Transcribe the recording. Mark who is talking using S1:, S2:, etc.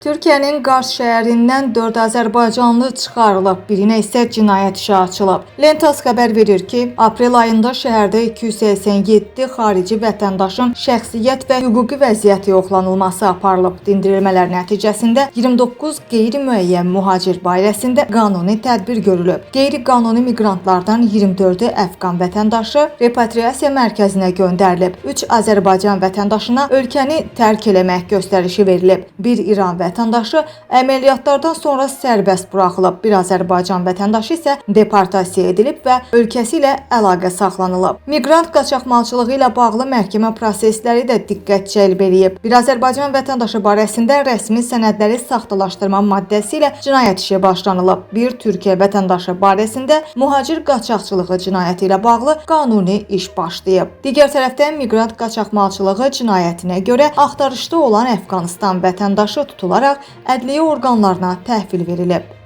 S1: Türkiyənin Qars şəhərindən 4 azərbaycanlı çıxarılıb, birinə isə cinayət işi açılıb. Lentas xəbər verir ki, aprel ayında şəhərdə 287 xarici vətəndaşın şəxsiyyət və hüquqi vəziyyəti yoxlanılması aparılıb. Dindirilmələr nəticəsində 29 qeyri-müəyyən mühacir barəsində qanuni tədbir görülüb. Qeyri-qanuni miqrantlardan 24-ü Əfqan vətəndaşı repatriasiya mərkəzinə göndərilib. 3 Azərbaycan vətəndaşına ölkəni tərk eləmək göstərişi verilib. Bir İran vətəndaşı əməliyyatlardan sonra sərbəst buraxılıb. Bir Azərbaycan vətəndaşı isə deportasiya edilib və ölkəsi ilə əlaqə saxlanılıb. Miqrant qaçaqmalçılığı ilə bağlı məhkəmə prosesləri də diqqət cəlb edib. Bir Azərbaycan vətəndaşı barəsində rəsmi sənədləri saxtalaşdırma maddəsi ilə cinayət işi başlanılıb. Bir Türkiyə vətəndaşı barəsində mühacir qaçaqçılığı cinayəti ilə bağlı qanuni iş başlayıb. Digər tərəfdən miqrant qaçaqmalçılığı cinayətinə görə axtarışda olan Əfqanistan vətəndaşı tutularaq ədliyyə orqanlarına təhvil verilib.